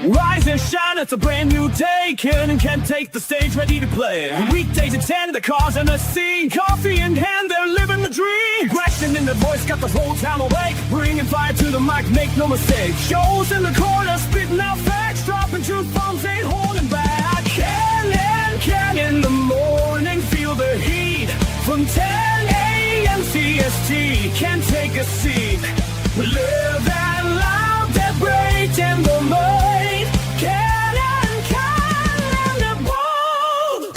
Rise and shine, it's a brand new day. Ken and Ken take the stage, ready to play. Weekdays at 10, the cars on the scene. Coffee in hand, they're living the dream. Aggression in the voice, got the whole town awake. Bringing fire to the mic, make no mistake. Shows in the corner, spitting out facts. Dropping truth bombs, ain't holding back. Ken and Ken in the morning, feel the heat. From 10 a.m. CST, can take a seat. Live and loud, that break in the mind. Ken and bold.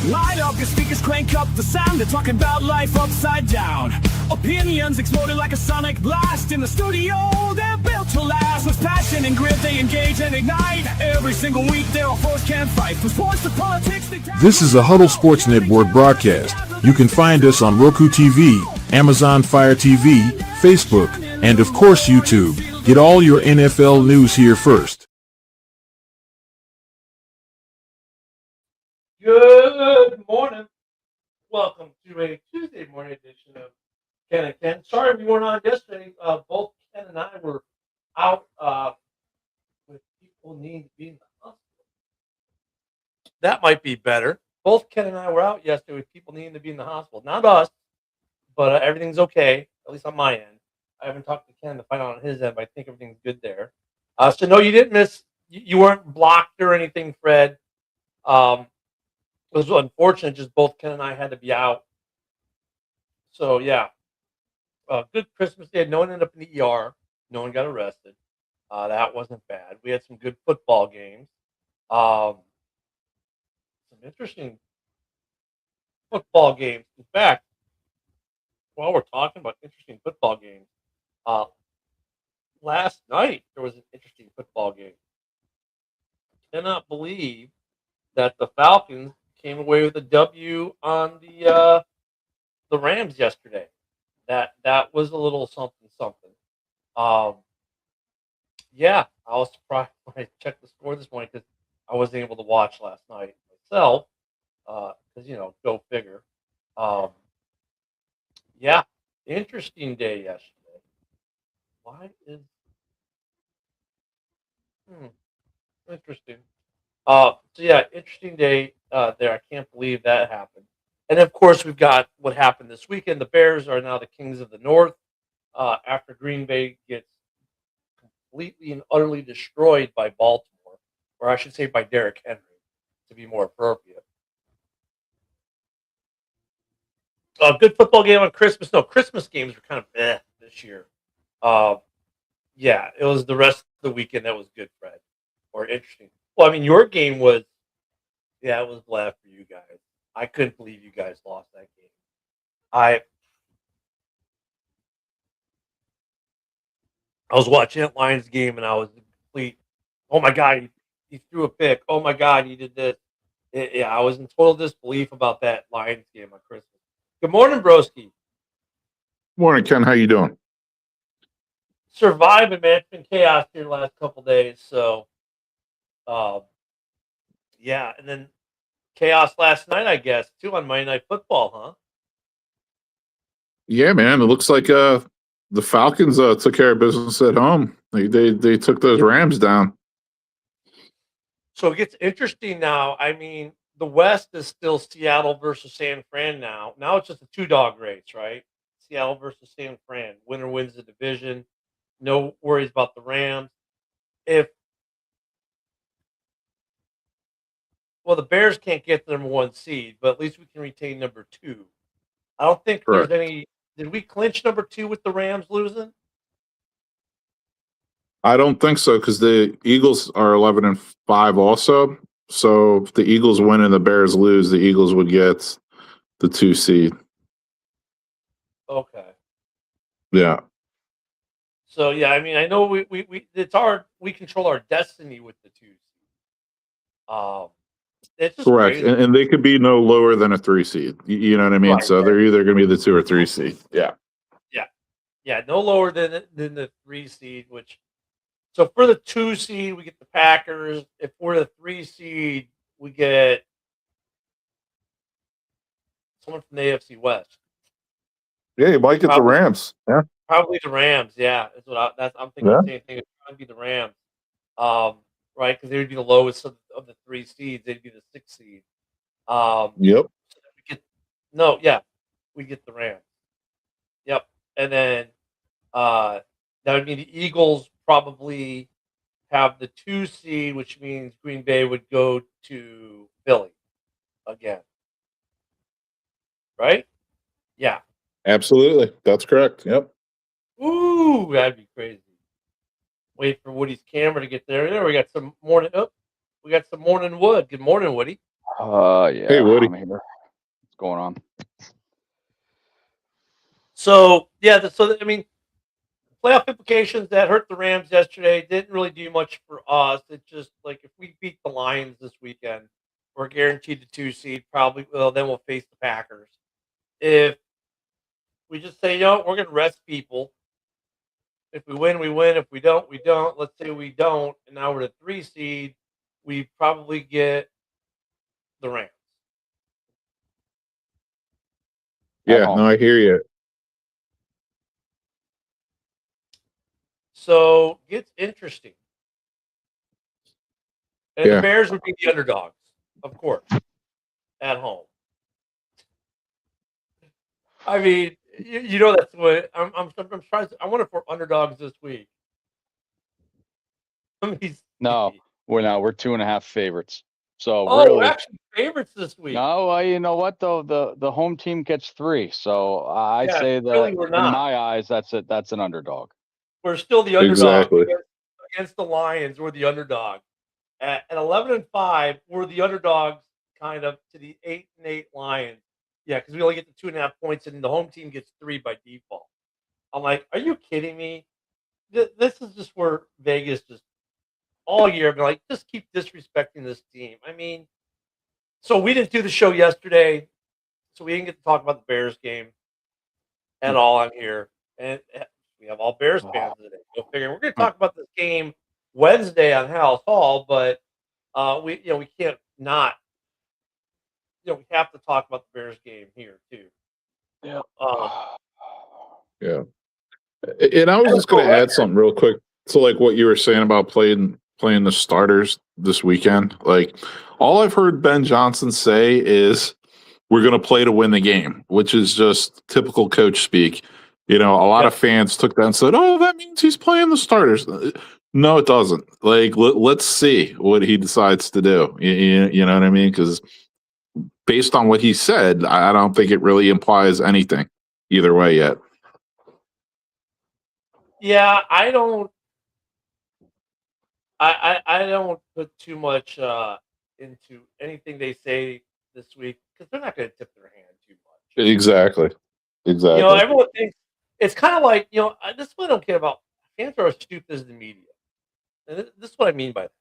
Light up your speakers, crank up the sound. They're talking about life upside down. Opinions exploding like a sonic blast. In the studio, they're built to last. With passion and grit, they engage and ignite. Every single week, their foes can't fight. From sports to politics, This is a Huddle Sports Network broadcast. You can find us on Roku TV, Amazon Fire TV, Facebook, and of course YouTube. Get all your NFL news here first. Good morning. Welcome to a Tuesday morning edition of Ken and Ken. Sorry we weren't on yesterday. Both Ken and I were out with people needing to be in the hospital. That might be better. Both Ken and I were out yesterday with people needing to be in the hospital. Not us, but everything's okay, at least on my end. I haven't talked to Ken to find out on his end, but I think everything's good there. So no, you didn't miss. You weren't blocked or anything, Fred. It was unfortunate. Just both Ken and I had to be out. So yeah, good Christmas Day. No one ended up in the ER. No one got arrested. That wasn't bad. We had some good football games. Some interesting football games. In fact, while we're talking about interesting football games, last night there was an interesting football game. Cannot believe that the Falcons came away with a W on the Rams yesterday. That was a little something. Yeah, I was surprised when I checked the score this morning because I wasn't able to watch last night myself. Because go figure. Yeah, interesting day yesterday. Why is interesting? So yeah, interesting day there. I can't believe that happened. And of course, we've got what happened this weekend. The Bears are now the kings of the North after Green Bay gets completely and utterly destroyed by Baltimore, or I should say by Derrick Henry, to be more appropriate. A good football game on Christmas. No, Christmas games were kind of this year. Yeah, it was the rest of the weekend that was good, Fred, or interesting. Well, I mean, your game was, yeah, it was blah for you guys. I couldn't believe you guys lost that game. I was watching that Lions game and I was complete. Oh my God, he threw a pick. Oh my God, he did this. Yeah, I was in total disbelief about that Lions game on Christmas. Good morning, Broski. Morning, Ken. How you doing? Surviving, man. It's been chaos here the last couple days. So, yeah, and then chaos last night, I guess, too, on Monday Night Football, huh? Yeah, man. It looks like the Falcons took care of business at home. They took those Rams down. So it gets interesting now. I mean, the West is still Seattle versus San Fran now. Now it's just a two-dog race, right? Seattle versus San Fran. Winner wins the division. No worries about the Rams. Well, the Bears can't get the number 1 seed, but at least we can retain number 2. I don't think Correct. there's any. Did we clinch number 2 with the Rams losing? I don't think so because the Eagles are 11-5 also. So if the Eagles win and the Bears lose, the Eagles would get the 2 seed. Okay. Yeah. So yeah, I mean, I know we we control our destiny with the 2 seed. It's just Correct. crazy. And they could be no lower than a 3 seed. You know what I mean? Right, So they're either going to be the 2 or 3 seed. Yeah. Yeah, no lower than the 3 seed. So for the 2 seed, we get the Packers. If we're the 3 seed, we get someone from the AFC West. Yeah, you might get the Rams. Yeah. Probably the Rams. Yeah, that's what I'm thinking. Yeah. The same thing. It's probably be the Rams. right? Because they would be the lowest of the 3 seeds. They'd be the 6th seed. Yep. So we we get the Rams. Yep, and then that would mean the Eagles probably have the 2 seed, which means Green Bay would go to Philly again, right? Yeah. Absolutely. That's correct. Yep. Ooh, that'd be crazy. Wait for Woody's camera to get there. There, we got some morning. Oh, we got some morning wood. Good morning, Woody. Yeah. Hey, Woody. I'm here. What's going on? So yeah, I mean, playoff implications that hurt the Rams yesterday didn't really do much for us. It just like if we beat the Lions this weekend, we're guaranteed the 2 seed. Probably, well, then we'll face the Packers. If we just say, we're going to rest people. If we win, we win. If we don't, we don't. Let's say we don't, and now we're the 3 seed. We probably get the Rams. Yeah, home. no, I hear you. So it's interesting. And Yeah. the Bears would be the underdogs, of course, at home. I mean, that's what I'm surprised. I wonder if we're underdogs this week. No, we're not. We're 2.5 favorites. So we're really, actually favorites this week. no. Well, you know what though? The home team gets 3. So I Yeah, say that really, we're in not. my eyes, that's an underdog. We're still the underdog Exactly. against the Lions. We're the underdog. At 11-5, we're the underdogs, kind of, to the 8-8 Lions. Yeah, because we only get the 2.5 points, and the home team gets 3 by default. I'm like, are you kidding me? This is just where Vegas just all year been like, just keep disrespecting this team. I mean, so we didn't do the show yesterday, so we didn't get to talk about the Bears game at all on here, and we have all Bears fans today. Go figure. We're going to talk about this game Wednesday on House Hall, but we can't not. We have to talk about the Bears game here too. Yeah. Yeah. And I was just going to add something real quick to like what you were saying about playing the starters this weekend. Like all I've heard Ben Johnson say is we're going to play to win the game, which is just typical coach speak. A lot of fans took that and said, "Oh, that means he's playing the starters." No, it doesn't. Like let's see what he decides to do. You know what I mean? Because based on what he said, I don't think it really implies anything either way yet. Yeah, I don't. I don't put too much into anything they say this week because they're not going to tip their hand too much. Exactly. Everyone thinks it's kind of like this is what I don't care about. Fans are as stupid as the media, and this is what I mean by that.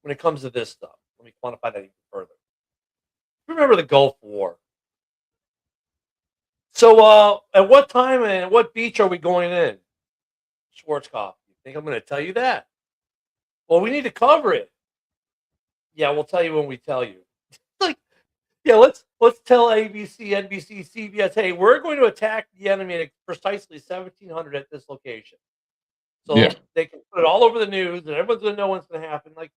When it comes to this stuff, let me quantify that even further. Remember the Gulf War. So, at what time and at what beach are we going in? Schwarzkopf. You think I'm going to tell you that? Well, we need to cover it. Yeah, we'll tell you when we tell you. Let's tell ABC, NBC, CBS, hey, we're going to attack the enemy at precisely 1700 at this location. So they can put it all over the news, and everyone's going to know what's going to happen. Like,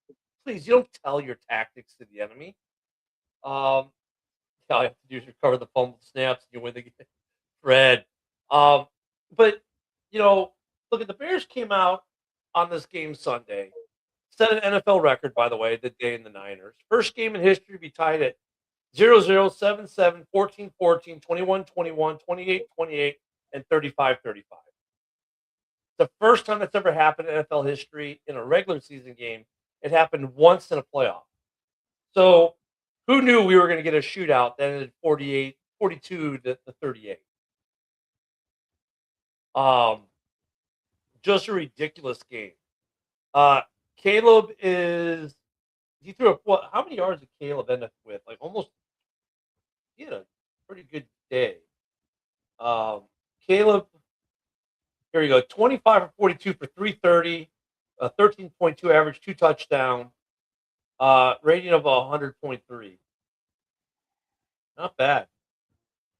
please, you don't tell your tactics to the enemy. All you have to do is recover the fumble snaps, and you win the game. Fred. But look, the Bears came out on this game Sunday. Set an NFL record, by the way, the day in the Niners. First game in history to be tied at 0-0, 7-7, 14-14, 21-21, 28-28, and 35-35. The first time that's ever happened in NFL history in a regular season game. It happened once in a playoff. So who knew we were going to get a shootout that ended 42 to 38? Just a ridiculous game. Caleb he threw how many yards did Caleb end up with? Like almost, he had a pretty good day. Caleb, here you go, 25 for 42 for 330, 13.2 average, 2 touchdown, rating of 100.3. Not bad.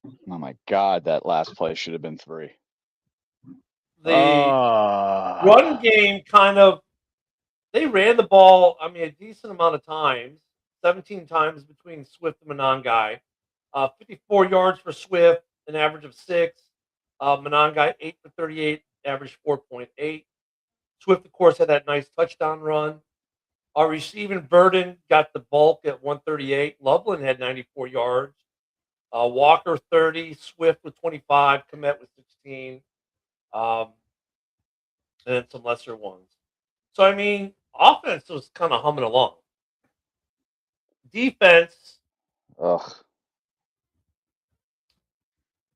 Oh my God, that last play should have been 3. The run game kind of they ran the ball, I mean, a decent amount of times, 17 times between Swift and Monangai. 54 yards for Swift, an average of 6. Monangai, 8 for 38, average 4.8. Swift, of course, had that nice touchdown run. Our receiving burden got the bulk at 138. Loveland had 94 yards. Walker 30, Swift with 25, Komet with 16, and then some lesser ones. So I mean, offense was kind of humming along. Defense, Ugh.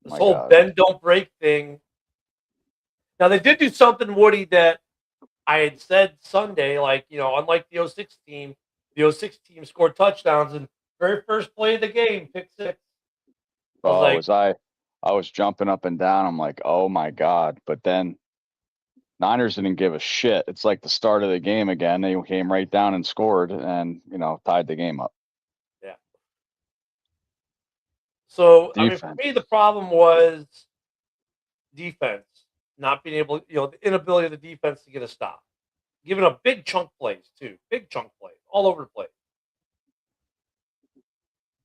this My whole God. bend don't break thing. Now they did do something, Woody, that I had said Sunday, like, unlike the 06 team, the 06 team scored touchdowns and very first play of the game, pick 6. I was Oh, like, I was jumping up and down. I'm like, oh my God. But then Niners didn't give a shit. It's like the start of the game again. They came right down and scored and, tied the game up. yeah. So, I mean, for Defense. me, the problem was defense, not being able, the inability of the defense to get a stop. Giving up big chunk plays, too. Big chunk plays, all over the place.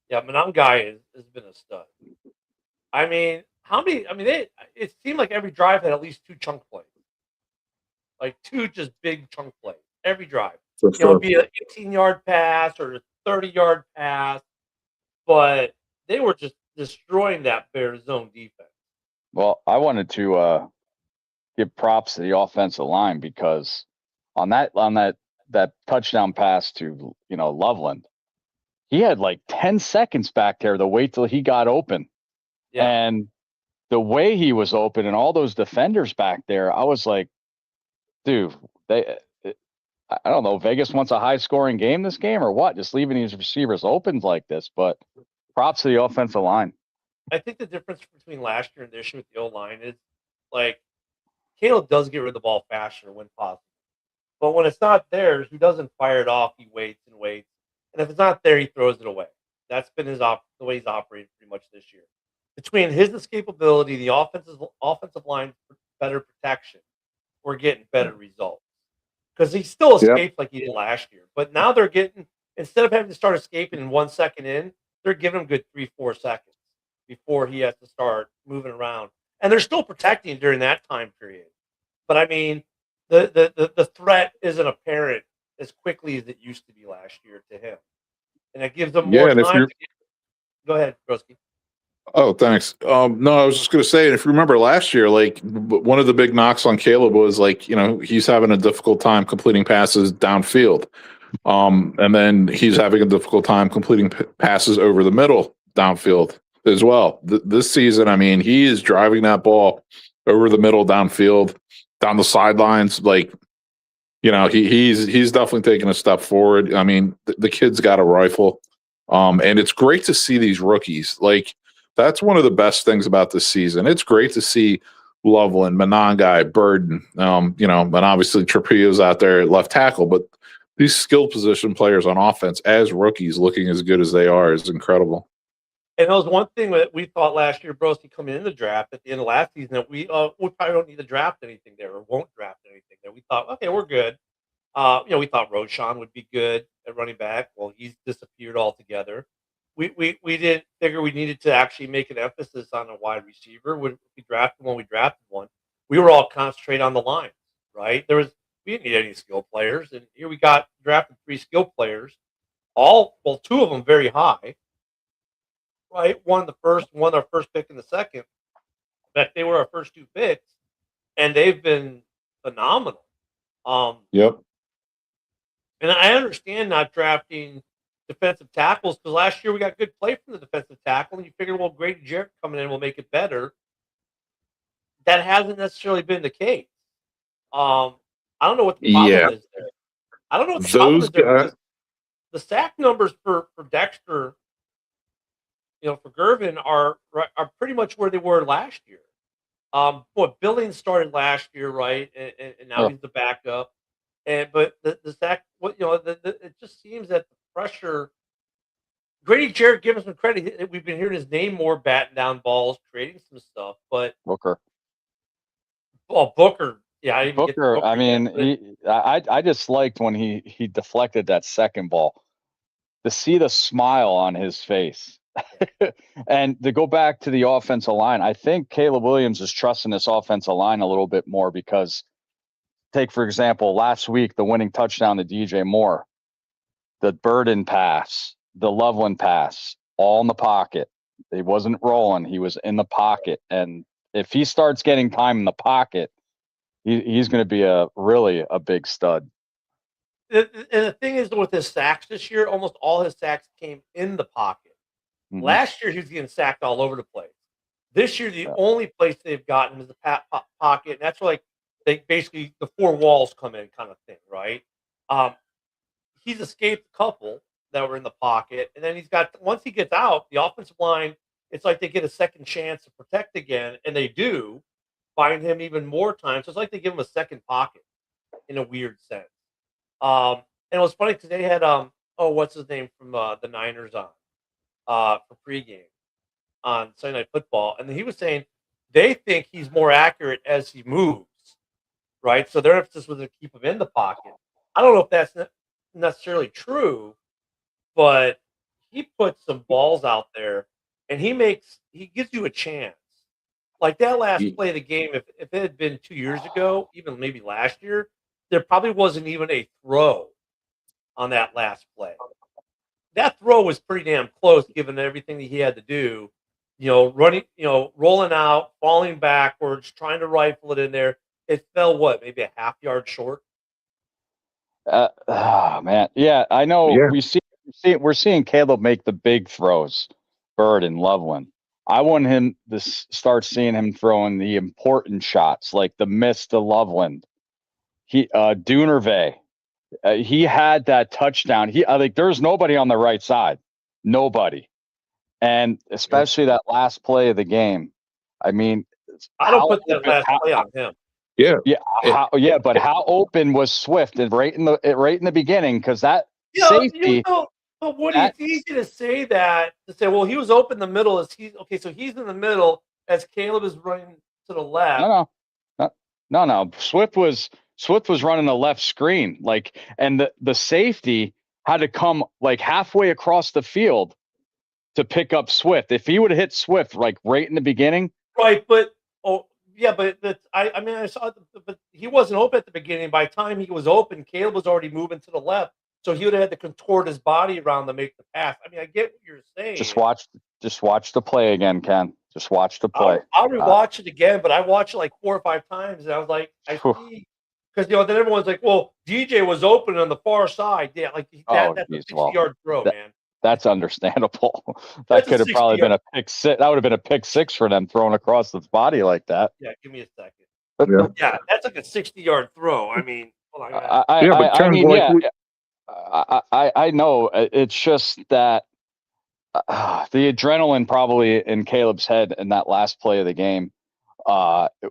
Yeah, Monangai has been a stud. I mean, it seemed like every drive had at least 2 chunk plays. Like 2 just big chunk plays, every drive. For It'd be an 18-yard pass or a 30-yard pass, but they were just destroying that Bears zone defense. Well, I wanted to give props to the offensive line because on that touchdown pass to Loveland, he had like 10 seconds back there to wait till he got open. Yeah. And the way he was open and all those defenders back there, I was like, dude, I don't know, Vegas wants a high scoring game this game or what? Just leaving these receivers open like this, but props to the offensive line. I think the difference between last year and this year with the O-line is, like, Caleb does get rid of the ball faster when possible. But when it's not there, he doesn't fire it off. He waits and waits. And if it's not there, he throws it away. That's been the way he's operated pretty much this year. Between his escapability, the offensive line's better protection, we're getting better results. Because he still escapes like he did last year. But now they're getting, instead of having to start escaping in 1 second in, they're giving him good 3-4 seconds before he has to start moving around. And they're still protecting during that time period. But I mean, the threat isn't apparent as quickly as it used to be last year to him. And it gives them more time to get. Go ahead, Broski. Oh, thanks. No, I was just going to say, and if you remember last year, like one of the big knocks on Caleb was like, he's having a difficult time completing passes downfield. And then he's having a difficult time completing passes over the middle downfield as well. This season, I mean, he is driving that ball over the middle downfield, down the sidelines. Like, he's definitely taking a step forward. I mean, the kid's got a rifle. And it's great to see these rookies. Like, that's one of the best things about this season. It's great to see Loveland, Monangai, Burden, and obviously Trapillo's out there at left tackle. But these skill position players on offense as rookies looking as good as they are is incredible. And that was one thing that we thought last year, Broski, coming in the draft at the end of last season, that we probably don't need to draft anything there or won't draft anything there. We thought, okay, we're good. We thought Roshan would be good at running back. Well, he's disappeared altogether. We didn't figure we needed to actually make an emphasis on a wide receiver when we drafted one. We were all concentrated on the lines, right? We didn't need any skill players, and here we got drafted 3 skill players, 2 of them very high, right? One our first pick in the second. In fact, they were our first 2 picks, and they've been phenomenal. Yep. And I understand not drafting defensive tackles because last year we got good play from the defensive tackle, and you figure, well, Grady Jarrett coming in will make it better. That hasn't necessarily been the case. I don't know what the problem is there. I don't know what the problem is there. The sack numbers for Dexter, for Gervin are pretty much where they were last year. Billings started last year, right, and now he's the backup. But the sack, it just seems that the pressure. Grady Jarrett, give us some credit. We've been hearing his name more, batting down balls, creating some stuff. But Booker. Booker, yeah, might even get Booker, I mean, again. I just liked when he deflected that second ball to see the smile on his face. And to go back to the offensive line, I think Caleb Williams is trusting this offensive line a little bit more because, take for example, last week, the winning touchdown to DJ Moore, the Burden pass, the Loveland pass, all in the pocket. He wasn't rolling. He was in the pocket. And if he starts getting time in the pocket, he's going to be really a big stud. And the thing is, with his sacks this year, almost all his sacks came in the pocket. Mhm. Last year, he was getting sacked all over the place. This year, the only place they've gotten is the pocket, and that's where, like, they basically the four walls come in, kind of thing, right? He's escaped a couple that were in the pocket, and then he's got once he gets out, the offensive line, it's like they get a second chance to protect again, and they do find him even more times. So it's like they give him a second pocket in a weird sense. And it was funny because they had what's his name from the Niners on for pregame on Sunday Night Football, and he was saying they think he's more accurate as he moves, right? So their emphasis was to keep him in the pocket. I don't know if that's necessarily true, but he puts some balls out there, and he gives you a chance. Like that last play of the game, if it had been 2 years ago, even maybe last year, there probably wasn't even a throw on that last play. That throw was pretty damn close given everything that he had to do. Running, rolling out, falling backwards, trying to rifle it in there. It fell maybe a half yard short. Man, yeah, I know. Yeah. We're seeing Caleb make the big throws, Bird and Loveland. I want him to start seeing him throwing the important shots, like the miss to Loveland. Dunervey, he had that touchdown. I think there's nobody on the right side, nobody, and especially that last play of the game. I mean, I don't put that last play on him. Yeah, but how open was Swift and right in the beginning? Because that safety. But Woody, it's easy to say that well, he was open in the middle. So he's in the middle as Caleb is running to the left. No. Swift was running the left screen, and the safety had to come like halfway across the field to pick up Swift. If he would have hit Swift like right in the beginning, right? But I saw, but he wasn't open at the beginning. By the time he was open, Caleb was already moving to the left, so he would have had to contort his body around to make the pass. I mean, I get what you're saying. Just watch the play again, Ken. Just watch the play. I'll rewatch it again, but I watched it like 4 or 5 times, and I was like, I see, because then everyone's like, well, DJ was open on the far side. Yeah, like that's a 60-yard throw, man. That's understandable. That could have probably been a pick six. That would have been a pick six for them throwing across the body like that. Yeah, give me a second. Yeah, that's like a 60-yard throw. I mean, I know. It's just that the adrenaline probably in Caleb's head in that last play of the game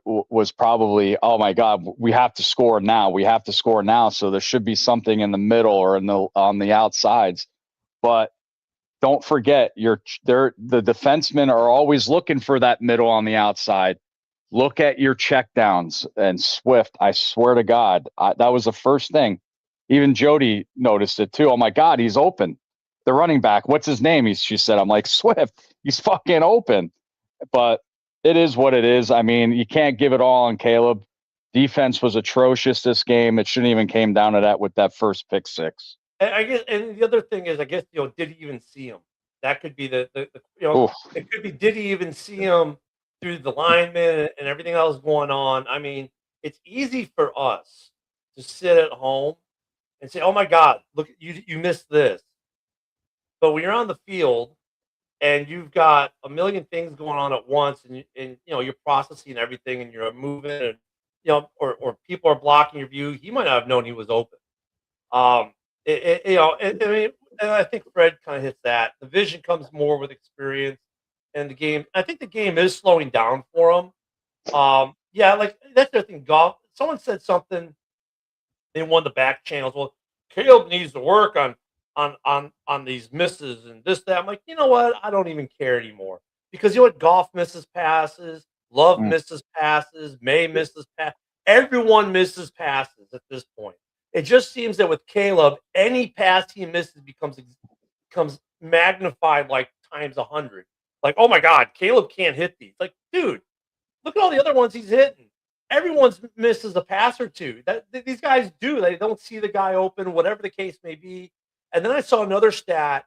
was probably, oh my God, we have to score now. We have to score now. So there should be something in the middle or on the outsides. But don't forget, the defensemen are always looking for that middle on the outside. Look at your checkdowns and Swift. I swear to God, that was the first thing. Even Jody noticed it too. Oh my God, he's open. The running back, what's his name? She said, I'm like, Swift, he's fucking open. But it is what it is. I mean, you can't give it all on Caleb. Defense was atrocious this game. It shouldn't even came down to that with that first pick six. And I guess, and the other thing is, I guess, did he even see him? That could be it could be, did he even see him through the linemen and everything else going on? I mean, it's easy for us to sit at home and say, oh my God, look, you missed this. But when you're on the field and you've got a million things going on at once and you're processing everything and you're moving and, or people are blocking your view, he might not have known he was open. And I think Fred kind of hits that. The vision comes more with experience, and the game. I think the game is slowing down for him. Like that's the thing. Golf. Someone said something in one of the back channels. Well, Caleb needs to work on these misses and this that. I'm like, you know what? I don't even care anymore because Golf misses passes, Love misses passes, May misses passes. everyone misses passes at this point. It just seems that with Caleb, any pass he misses becomes magnified like times 100. Like, oh my God, Caleb can't hit these. Like, dude, look at all the other ones he's hitting. Everyone's misses a pass or two. These guys do. They don't see the guy open, whatever the case may be. And then I saw another stat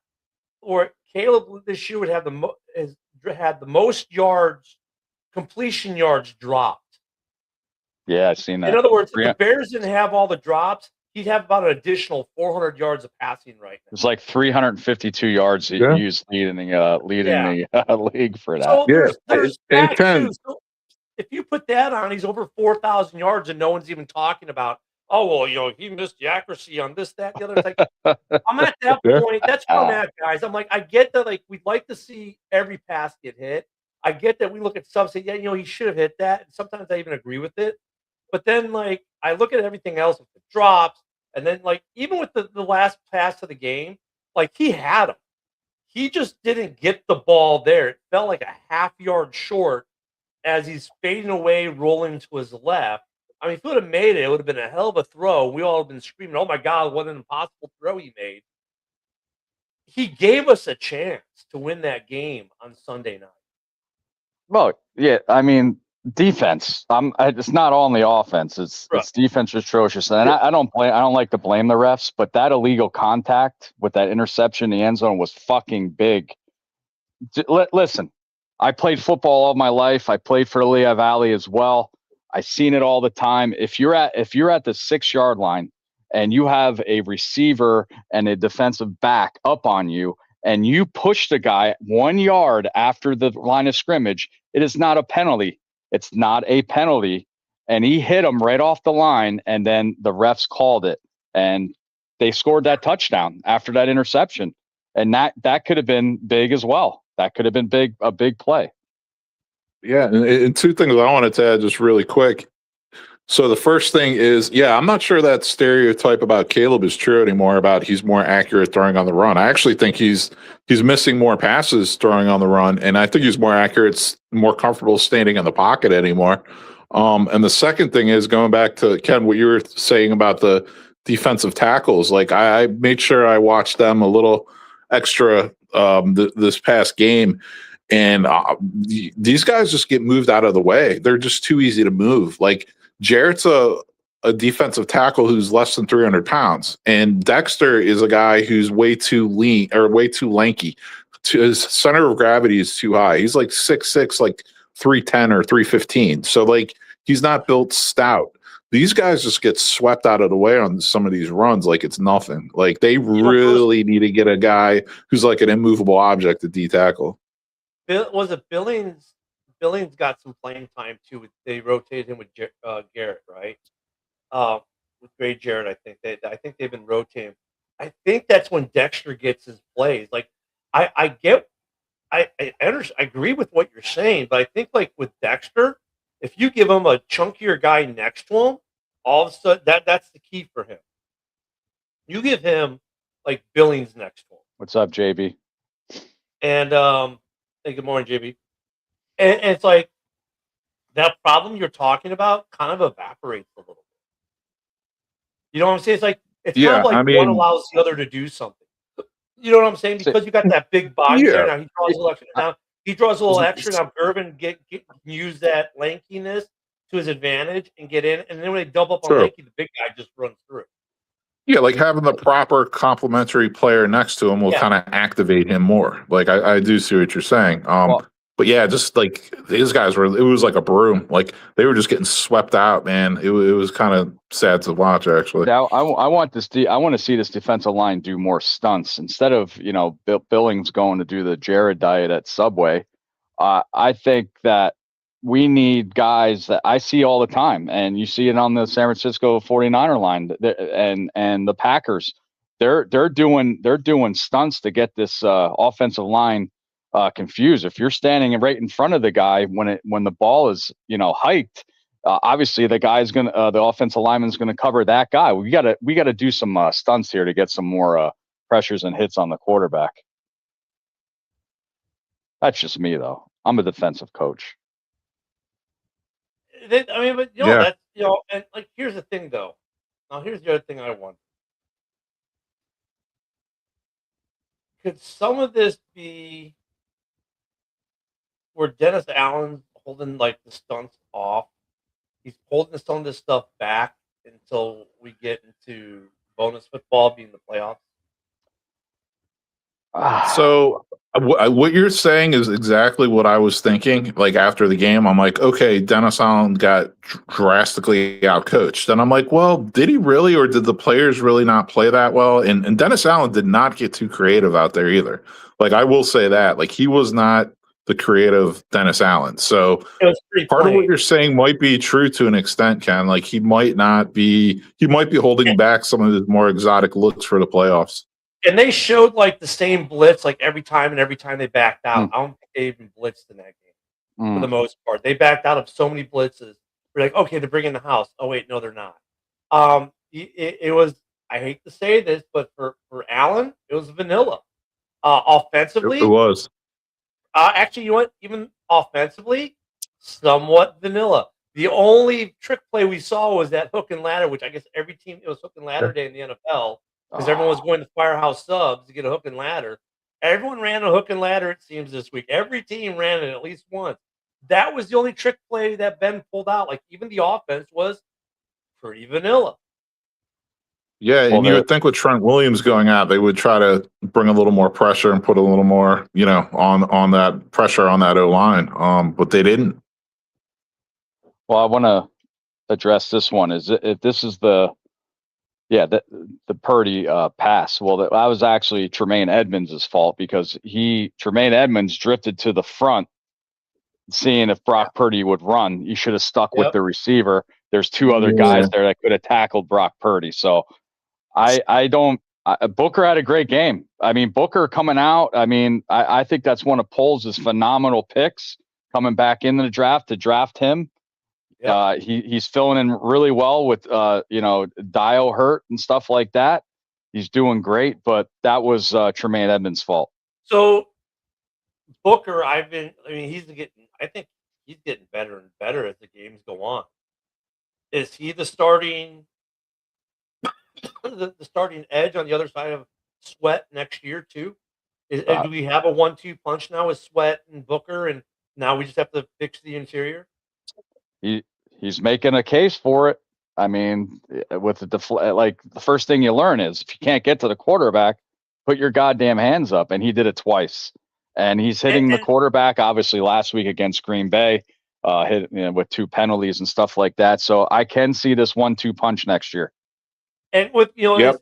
where Caleb this year would have had the most yards, completion yards dropped. Yeah, I've seen that. In other words, if the Bears didn't have all the drops, he'd have about an additional 400 yards of passing right now. It's like 352 yards he used leading the league for that. So there's that too. So if you put that on, he's over 4,000 yards, and no one's even talking about, oh, well, he missed the accuracy on this, that, the other. It's like, I'm at that point. That's where I'm at, guys. I'm like, I get that, like, we'd like to see every pass get hit. I get that we look at stuff and say, yeah, he should have hit that. And sometimes I even agree with it. But then, like, I look at everything else with the drops, and then, like, even with the last pass of the game, like, he had him. He just didn't get the ball there. It felt like a half yard short as he's fading away, rolling to his left. I mean, if he would have made it, it would have been a hell of a throw. We all have been screaming, oh, my God, what an impossible throw he made. He gave us a chance to win that game on Sunday night. Well, yeah, I mean, defense. It's not all on the offense. It's defense atrocious, and I don't like to blame the refs, but that illegal contact with that interception in the end zone was fucking big. Listen, I played football all my life. I played for Lehigh Valley as well. I've seen it all the time. If you're at the 6-yard line and you have a receiver and a defensive back up on you, and you push the guy 1 yard after the line of scrimmage, it is not a penalty. It's not a penalty. And he hit him right off the line, and then the refs called it. And they scored that touchdown after that interception. And that could have been big as well. That could have been a big play. Yeah, and two things I wanted to add just really quick. So the first thing is, I'm not sure that stereotype about Caleb is true anymore, about he's more accurate throwing on the run. I actually think he's missing more passes throwing on the run, and I think he's more accurate, more comfortable standing in the pocket anymore. And the second thing is, going back to, Ken, what you were saying about the defensive tackles. Like, I made sure I watched them a little extra this past game, and these guys just get moved out of the way. They're just too easy to move. Like, Jarrett's a defensive tackle who's less than 300 pounds, and Dexter is a guy who's way too lean or way too lanky. His center of gravity is too high. He's like 6'6", like 310 or 315. So, like, he's not built stout. These guys just get swept out of the way on some of these runs like it's nothing. Like, they really need to get a guy who's like an immovable object at D tackle. Was it Billings? Billings got some playing time too. They rotated him with Garrett, right? With Gray Jarrett, I think they've been rotating. I think that's when Dexter gets his plays. Like, I agree with what you're saying, but I think, like, with Dexter, if you give him a chunkier guy next to him, all of a sudden that's the key for him. You give him like Billings next to him. What's up, JB? And hey, good morning, JB. And it's like that problem you're talking about kind of evaporates a little bit. You know what I'm saying? It's like it's kind of like one allows the other to do something. You know what I'm saying? Because you got that big body there. Now he draws a little extra. Now he draws a little extra. Now Gervin use that lankiness to his advantage and get in. And then when they double up on Lanky, the big guy just runs through. Yeah, like having the proper complementary player next to him will kind of activate him more. Like, I do see what you're saying. But yeah, just like these guys it was like a broom. Like, they were just getting swept out, man. It was kind of sad to watch, actually. Now, I want to see this defensive line do more stunts instead of, Billings going to do the Jared diet at Subway. I think that we need guys that I see all the time, and you see it on the San Francisco 49er line and the Packers. They're doing stunts to get this offensive line confused. If you're standing right in front of the guy when the ball is hiked, obviously the offensive lineman's gonna cover that guy. We gotta do some stunts here to get some more pressures and hits on the quarterback. That's just me, though. I'm a defensive coach. But and like here's the thing though. Now here's the other thing I wonder. Could some of this be where Dennis Allen's holding like the stunts off? He's holding some of this stuff back until we get into bonus football being the playoffs. So what you're saying is exactly what I was thinking. Like after the game, I'm like, okay, Dennis Allen got drastically outcoached, and I'm like, well, did he really, or did the players really not play that well? And Dennis Allen did not get too creative out there either. Like I will say that, like he was not the creative Dennis Allen. So It was pretty part of what plain. you're saying might be true to an extent, Ken. Like he might be holding back some of his more exotic looks for the playoffs. And they showed like the same blitz like every time, and every time they backed out. I don't think they even blitzed in that game for the most part. They backed out of so many blitzes. We're like, okay, they're bringing the house. Oh wait, no, they're not. It was. I hate to say this, but for Allen, it was vanilla. Offensively, It was. actually, you know what? Even offensively, somewhat vanilla. The only trick play we saw was that hook and ladder, which I guess every team it was hook and ladder day in the NFL because everyone was going to Firehouse Subs to get a hook and ladder. Everyone ran a hook and ladder, it seems, this week. Every team ran it at least once. That was the only trick play that Ben pulled out. Like, even the offense was pretty vanilla. Yeah, Well, and you would think with Trent Williams going out, they would try to bring a little more pressure and put a little more, on that pressure on that O line. But they didn't. Well, I want to address this one. If this is the Purdy pass. Well, that was actually Tremaine Edmonds' fault because Tremaine Edmonds drifted to the front, seeing if Brock Purdy would run. You should have stuck with the receiver. There's two other guys there that could have tackled Brock Purdy. So Booker had a great game. I mean, Booker coming out. I mean, I think that's one of Poles' phenomenal picks coming back into the draft to draft him. Yep. He's filling in really well with Dio hurt and stuff like that. He's doing great, but that was Tremaine Edmonds' fault. So Booker, I think he's getting better and better as the games go on. Is he the starting the starting edge on the other side of Sweat next year too? Do we have a 1-2 punch now with Sweat and Booker, and now we just have to fix the interior? He's making a case for it. I mean, with the first thing you learn is if you can't get to the quarterback, put your goddamn hands up. And he did it twice. And he's hitting the quarterback, obviously last week against Green Bay, hit with 2 penalties and stuff like that. So I can see this 1-2 punch next year. And with the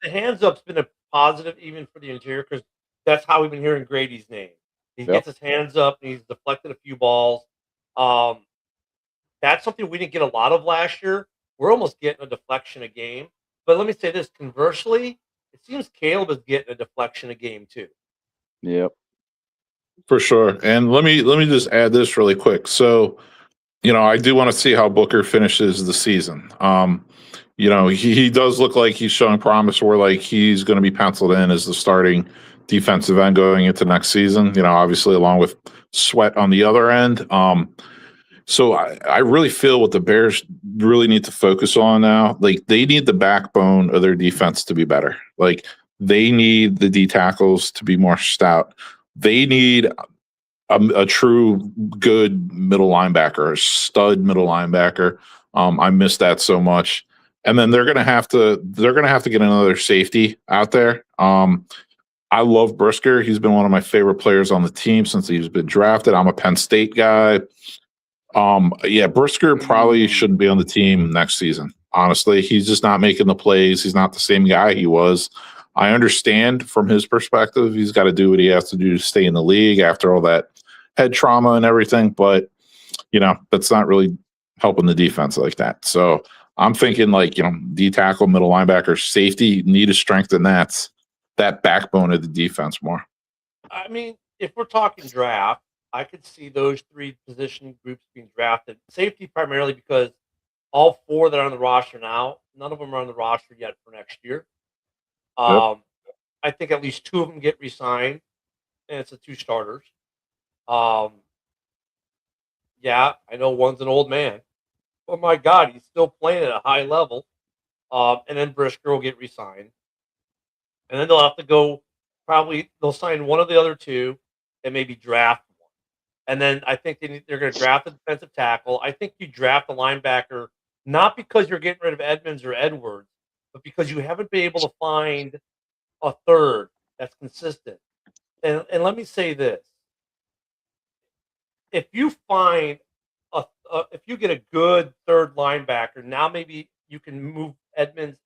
hands up's been a positive even for the interior because that's how we've been hearing Grady's name. He gets his hands up and he's deflected a few balls. That's something we didn't get a lot of last year. We're almost getting a deflection a game. But let me say this, conversely, it seems Caleb is getting a deflection a game too. Yep. For sure. And let me just add this really quick. So, I do want to see how Booker finishes the season. He does look like he's showing promise where like he's going to be penciled in as the starting defensive end going into next season, obviously along with Sweat on the other end. So I really feel what the Bears really need to focus on now. Like they need the backbone of their defense to be better. Like they need the D tackles to be more stout. They need a true good middle linebacker, a stud middle linebacker. I miss that so much. And then they're gonna have to get another safety out there. I love Brisker. He's been one of my favorite players on the team since he's been drafted. I'm a Penn State guy. Brisker probably shouldn't be on the team next season. Honestly, he's just not making the plays. He's not the same guy he was. I understand from his perspective, he's got to do what he has to do to stay in the league after all that head trauma and everything. But, that's not really helping the defense like that. So I'm thinking D tackle, middle linebacker, safety, need to strengthen that backbone of the defense more. I mean, if we're talking draft, I could see those 3 position groups being drafted. Safety primarily because all 4 that are on the roster now, none of them are on the roster yet for next year. I think at least 2 of them get re-signed, and it's the 2 starters. I know one's an old man. oh my God, he's still playing at a high level. And then Brisker will get re-signed, and then they'll have to go. Probably they'll sign one of the other two, and maybe draft one. And then I think they're going to draft a defensive tackle. I think you draft a linebacker not because you're getting rid of Edmonds or Edwards, but because you haven't been able to find a third that's consistent. And let me say this: if you find if you get a good third linebacker, now maybe you can move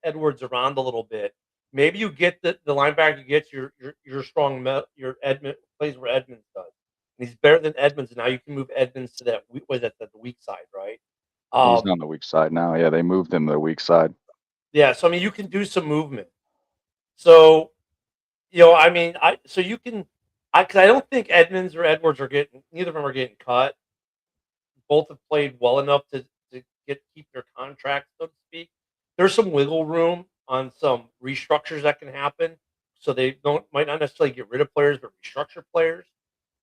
Edwards around a little bit. Maybe you get the linebacker gets your strong your Edmund plays where Edmonds does. And he's better than Edmonds. And now you can move Edmonds to that was that the weak side, right? He's on the weak side now. Yeah, they moved him to the weak side. Yeah, so I mean you can do some movement. So I mean so you can because I don't think Edmonds or Edwards are getting neither of them are getting cut. Both have played well enough to keep their contracts, so to speak. There's some wiggle room on some restructures that can happen, so they might not necessarily get rid of players, but restructure players.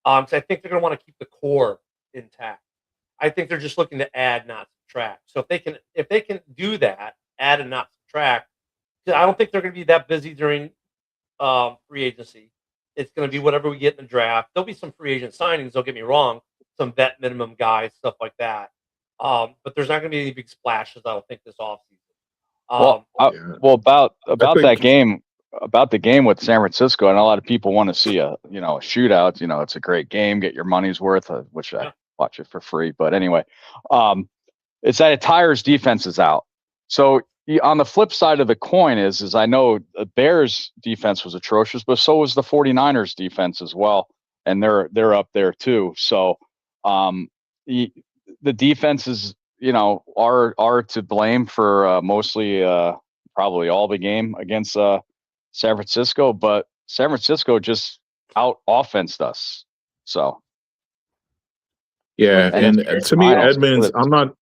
So I think they're going to want to keep the core intact. I think they're just looking to add, not subtract. So if they can do that, add and not subtract, I don't think they're going to be that busy during free agency. It's going to be whatever we get in the draft. There'll be some free agent signings. Don't get me wrong. Some vet minimum guys, stuff like that. But there's not going to be any big splashes, I don't think, this offseason. About think- the game with San Francisco, and a lot of people want to see a shootout. It's a great game, get your money's worth, which I watch it for free. But anyway, it's that it tires defenses out. So on the flip side of the coin is I know the Bears defense was atrocious, but so was the 49ers defense as well, and they're up there too. So the defenses are to blame for mostly probably all the game against San Francisco, but San Francisco just out offensed us. So Yeah, and to me, Finals. Edmonds, I'm not.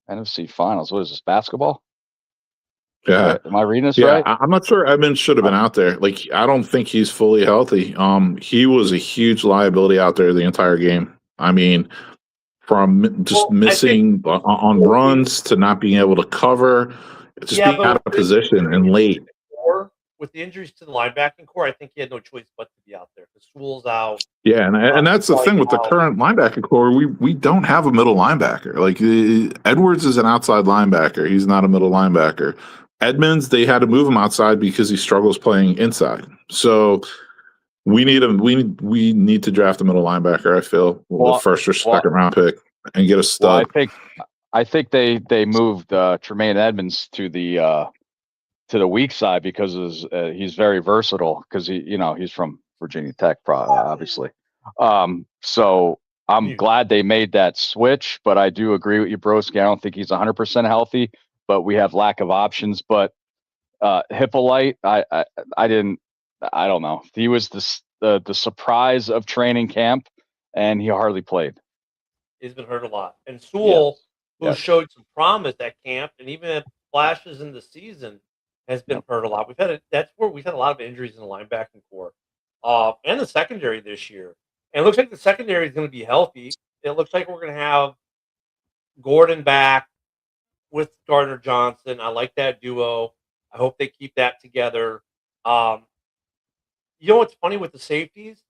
NFC Finals. What is this, basketball? Yeah, Am I reading this yeah, right? I'm not sure Edmonds should have been out there. Like, I don't think he's fully healthy. He was a huge liability out there the entire game. I mean, from just missing on runs to not being able to cover, just being out of position and late. With the injuries to the linebacking core, I think he had no choice but to be out there because Sewell's out. Yeah, and that's the thing with the current linebacker core. We don't have a middle linebacker. Like, Edwards is an outside linebacker. He's not a middle linebacker. Edmonds, they had to move him outside because he struggles playing inside. So we need we need to draft a middle linebacker. I feel the first or second round pick and get a stud. Well, I think they moved Tremaine Edmonds to the weak side because he's very versatile because he's from Virginia Tech, obviously. So I'm glad they made that switch, but I do agree with you, Broski. I don't think he's 100% healthy, but we have lack of options. But Hippolyte, I don't know. He was the surprise of training camp, and he hardly played. He's been hurt a lot. And Sewell, who showed some promise at camp, and even at flashes in the season, has been hurt a lot. That's where we've had a lot of injuries in the linebacking core, and the secondary this year. And it looks like the secondary is going to be healthy. It looks like we're going to have Gordon back with Gardner Johnson. I like that duo. I hope they keep that together. You know what's funny with the safeties?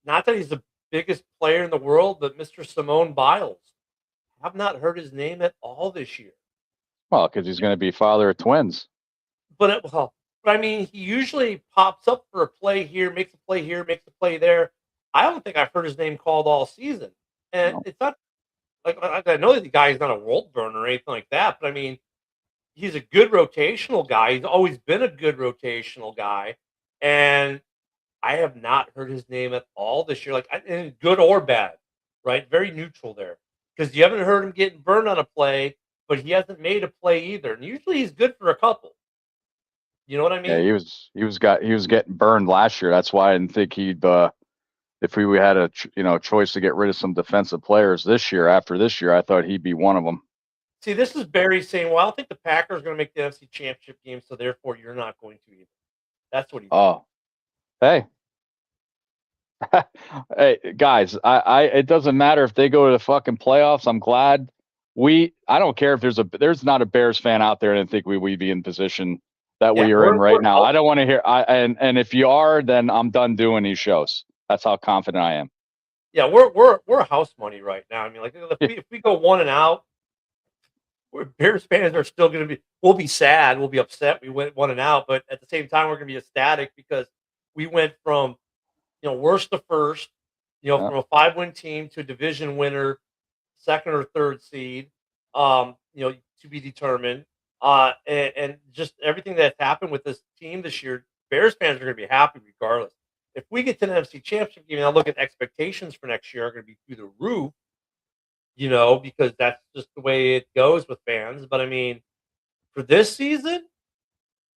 Not that he's the biggest player in the world, but Mr. Simone Biles. I've not heard his name at all this year. Well, because he's going to be father of twins. But I mean, he usually pops up for a play here, makes a play here, makes a play there. I don't think I've heard his name called all season. And it's not like I know that the guy is not a world burner or anything like that, but I mean, he's a good rotational guy. He's always been a good rotational guy. And I have not heard his name at all this year, and good or bad, right? Very neutral there. Because you haven't heard him getting burned on a play, but he hasn't made a play either. And usually he's good for a couple. You know what I mean? Yeah, he was getting burned last year. That's why I didn't think he'd. If we had a choice to get rid of some defensive players after this year, I thought he'd be one of them. See, this is Barry saying, "Well, I don't think the Packers are going to make the NFC Championship game, so therefore you're not going to either." That's what he. Oh, hey, hey, guys! It doesn't matter if they go to the fucking playoffs. I'm glad I don't care if there's not a Bears fan out there and think we'd be in position that Yeah, we are in right we're now. out. I don't want to hear. And if you are, then I'm done doing these shows. That's how confident I am. Yeah, we're house money right now. I mean, like if we go 1-out, Bears fans are still going to be. We'll be sad. We'll be upset. We went 1-out, but at the same time, we're going to be ecstatic because we went from worst to first, Yeah. from a 5-win team to a division winner, second or third seed, to be determined. And just everything that's happened with this team this year, Bears fans are going to be happy regardless. If we get to the NFC Championship game, and I look at expectations for next year are going to be through the roof, because that's just the way it goes with fans. But I mean, for this season,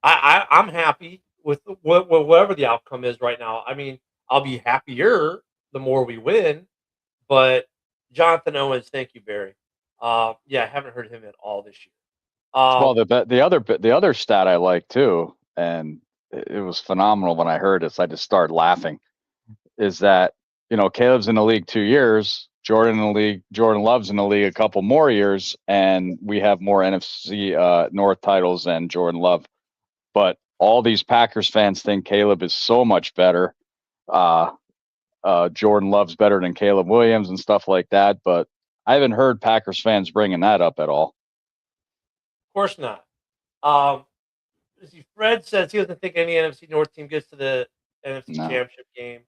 I'm happy with whatever the outcome is right now. I mean, I'll be happier the more we win. But Jonathan Owens, thank you, Barry. Yeah, I haven't heard him at all this year. Well, the other stat I like too, and it was phenomenal when I heard this. I just started laughing. Is that Caleb's in the league 2 years, Jordan Love's in the league a couple more years, and we have more NFC North titles than Jordan Love. But all these Packers fans think Caleb is so much better. Jordan Love's better than Caleb Williams and stuff like that. But I haven't heard Packers fans bringing that up at all. Of course not. Fred says he doesn't think any NFC North team gets to the NFC Championship game.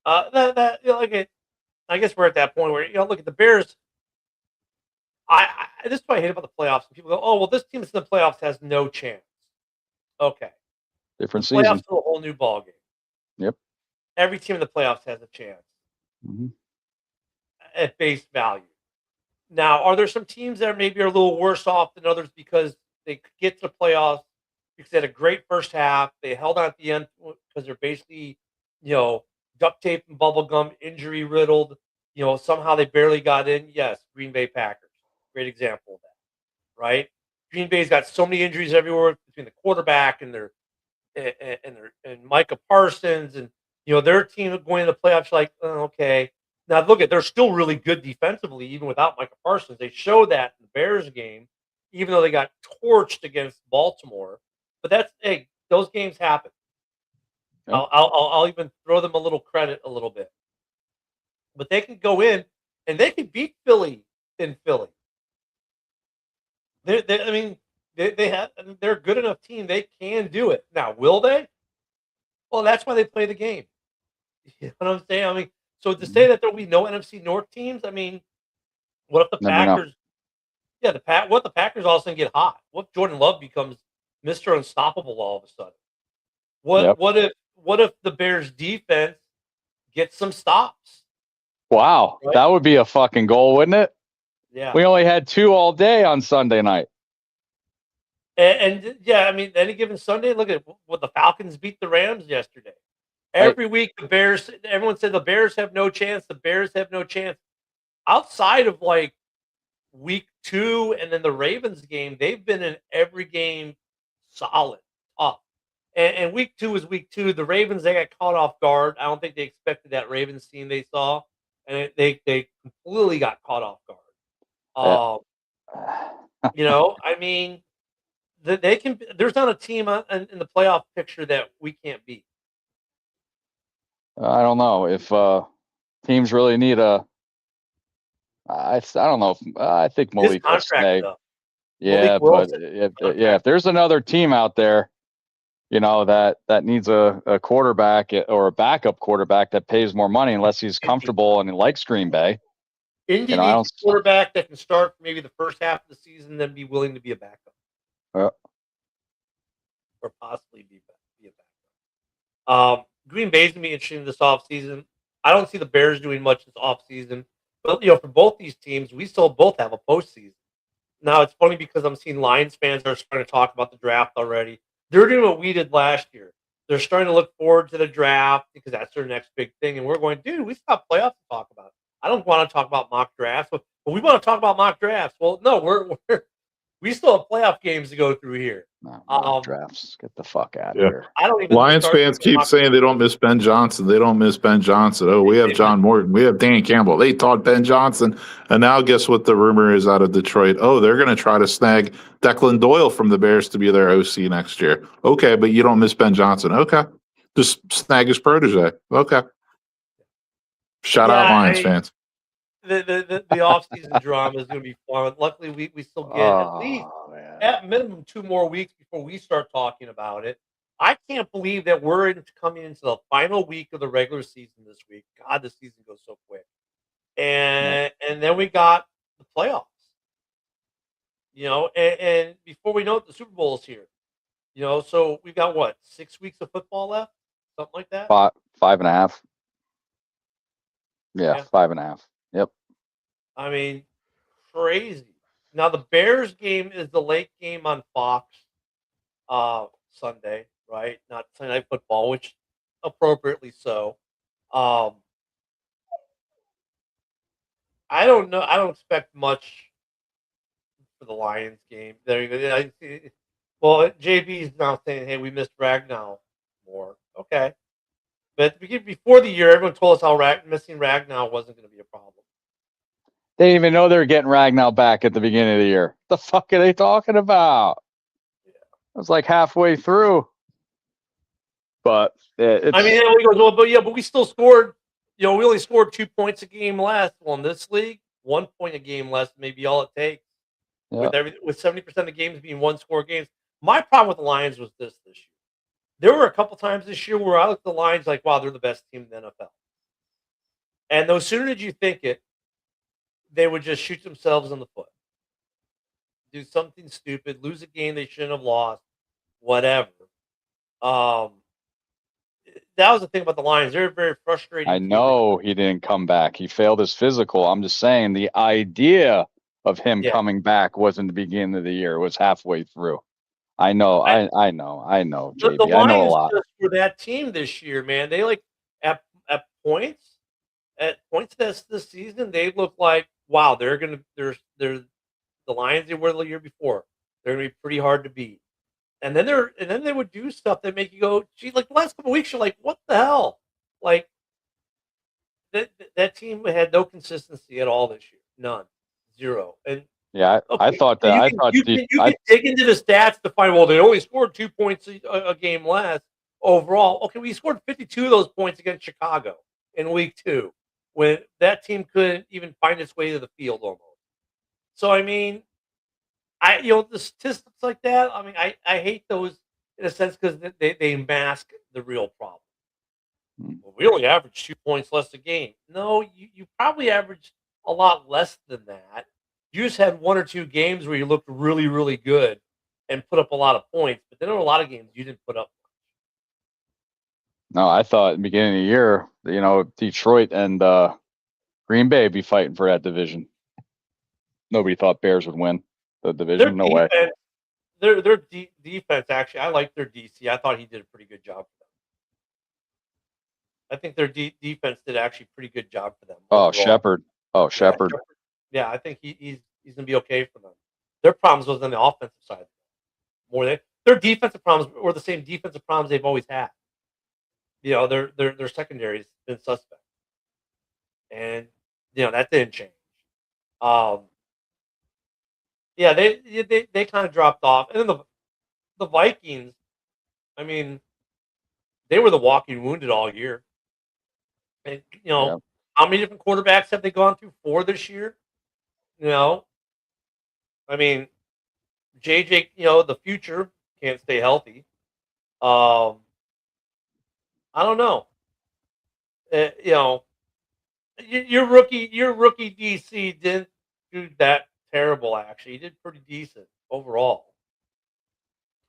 I guess we're at that point where look at the Bears. This is what I hate about the playoffs. People go, "Oh, well, this team in the playoffs has no chance." Okay, different the playoffs season. is a whole new ball game. Yep. Every team in the playoffs has a chance at face value. Now, are there some teams that maybe are a little worse off than others because they could get to the playoffs because they had a great first half, they held on at the end because they're basically, duct tape and bubble gum, injury riddled. Somehow they barely got in. Yes, Green Bay Packers, great example of that, right? Green Bay's got so many injuries everywhere between the quarterback and and Micah Parsons and their team going to the playoffs. Like, okay, now look they're still really good defensively even without Micah Parsons. They showed that in the Bears game, even though they got torched against Baltimore. But those games happen. Yeah. I'll even throw them a little credit a little bit. But they can go in and they can beat Philly in Philly. They're a good enough team. They can do it. Now, will they? Well, that's why they play the game. You know what I'm saying? I mean, so to say that there will be no NFC North teams, I mean, what if the Packers? Yeah, what if the Packers all of a sudden get hot? What if Jordan Love becomes Mr. Unstoppable all of a sudden? What if the Bears defense gets some stops? Wow, right? That would be a fucking goal, wouldn't it? Yeah. We only had 2 all day on Sunday night. And yeah, I mean, any given Sunday, look at what the Falcons beat the Rams yesterday. Every week, everyone said the Bears have no chance. The Bears have no chance. Outside of like week 2 and then the Ravens game, they've been in every game solid, tough. And week 2 was week 2. The Ravens, they got caught off guard. I don't think they expected that Ravens team they saw. And they completely got caught off guard. I mean, they can. There's not a team in the playoff picture that we can't beat. I don't know if teams really need a. I don't know. I think Malik will stay. Yeah, but if there's another team out there, that needs a quarterback or a backup quarterback that pays more money unless he's comfortable and he likes Green Bay. Indy needs a quarterback that can start maybe the first half of the season, then be willing to be a backup. Or possibly be a backup. Green Bay's going to be interesting this offseason. I don't see the Bears doing much this offseason. But, for both these teams, we still both have a postseason. Now, it's funny because I'm seeing Lions fans are starting to talk about the draft already. They're doing what we did last year. They're starting to look forward to the draft because that's their next big thing. And we're going, dude, we still have playoffs to talk about. I don't want to talk about mock drafts, but we want to talk about mock drafts. Well, no, We still have playoff games to go through here. No, mock drafts. Get the fuck out of Yeah. here. I don't even Lions start fans keep mock- saying they don't miss Ben Johnson. They don't miss Ben Johnson. Oh, we have They John Morton. We have Dan Campbell. They taught Ben Johnson. And now guess what the rumor is out of Detroit? Oh, they're going to try to snag Declan Doyle from the Bears to be their OC next year. Okay, but you don't miss Ben Johnson. Okay. Just snag his protege. Okay. Shout out Lions fans. The offseason drama is going to be fun. Luckily, we still get at least Man. at minimum 2 more weeks before we start talking about it. I can't believe that we're coming into the final week of the regular season this week. God, the season goes so quick. And then we got the playoffs. And before we know it, the Super Bowl is here. So we've got what, 6 weeks of football left? Something like that? 5.5. Yeah, Yeah. 5.5. Yep. I mean, crazy. Now the Bears game is the late game on Fox Sunday, right? Not Sunday Night Football, which appropriately so. I don't know. I don't expect much for the Lions game. Well, JB's now saying, "Hey, we missed Ragnow more." Okay, but before the year, everyone told us how missing Ragnow wasn't going to be a problem. They didn't even know they were getting Ragnow back at the beginning of the year. The fuck are they talking about? It was like halfway through. But it's, I mean, he goes, well, but we still scored. We only scored 2 points a game less. Well, in this league, 1 point a game less may be all it takes. yeah. With 70% of games being 1-score games. My problem with the Lions was this year. There were a couple times this year where I looked at the Lions like, wow, they're the best team in the NFL. And no sooner did you think it, they would just shoot themselves in the foot. Do something stupid, lose a game they shouldn't have lost, whatever. That was the thing about the Lions. They're very frustrating. I know he didn't come back. He failed his physical. I'm just saying the idea of him coming back wasn't the beginning of the year. It was halfway through. I know. I know, JB. The I know a Lions lot. just were that team this year, man. They at points this season, they look like, wow, they're the Lions they were the year before. They're gonna be pretty hard to beat. And then they would do stuff that make you go, gee, like the last couple of weeks, you're like, what the hell? Like that team had no consistency at all this year. None. Zero. And Yeah, I thought that. you can dig into the stats to find, well, they only scored 2 points a game less overall. Okay, we scored 52 of those points against Chicago in week 2 when that team couldn't even find its way to the field almost. So, I mean, the statistics like that, I mean, I hate those in a sense because they mask the real problem. Well, we only averaged 2 points less a game. No, you probably averaged a lot less than that. You just had 1 or 2 games where you looked really, really good and put up a lot of points, but then there were a lot of games you didn't put up. No, I thought at the beginning of the year, Detroit and Green Bay would be fighting for that division. Nobody thought Bears would win the division. No way. Their defense, actually, I like their DC. I thought he did a pretty good job for them. I think their defense did actually a pretty good job for them. Oh, Shepard. Shepard. Yeah, I think he's going to be okay for them. Their problems was on the offensive side. Their defensive problems were the same defensive problems they've always had. Their secondary has been suspect, and that didn't change. Yeah, they kind of dropped off, and then the Vikings. I mean, they were the walking wounded all year, and how many different quarterbacks have they gone through? 4 this year. I mean, JJ, the future can't stay healthy. I don't know. Your rookie DC didn't do that terrible. Actually, he did pretty decent overall.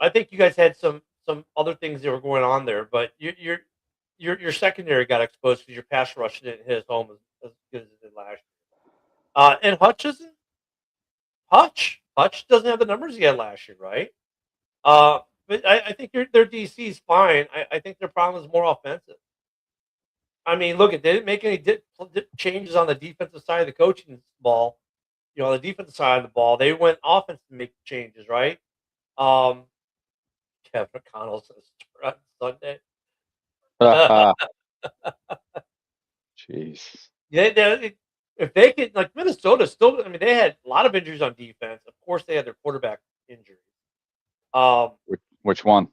I think you guys had some other things that were going on there, but your secondary got exposed because your pass rush didn't hit home as good as it did last year. And Hutch doesn't have the numbers he had last year, right? But I think their DC is fine. I think their problem is more offensive. I mean, look, they didn't make any changes on the defensive side of the coaching ball. on the defensive side of the ball, they went offense to make changes, right? Um, Kevin O'Connell says on Sunday. Jeez. If they could, like Minnesota, still, I mean, they had a lot of injuries on defense. Of course, they had their quarterback injury. Which one?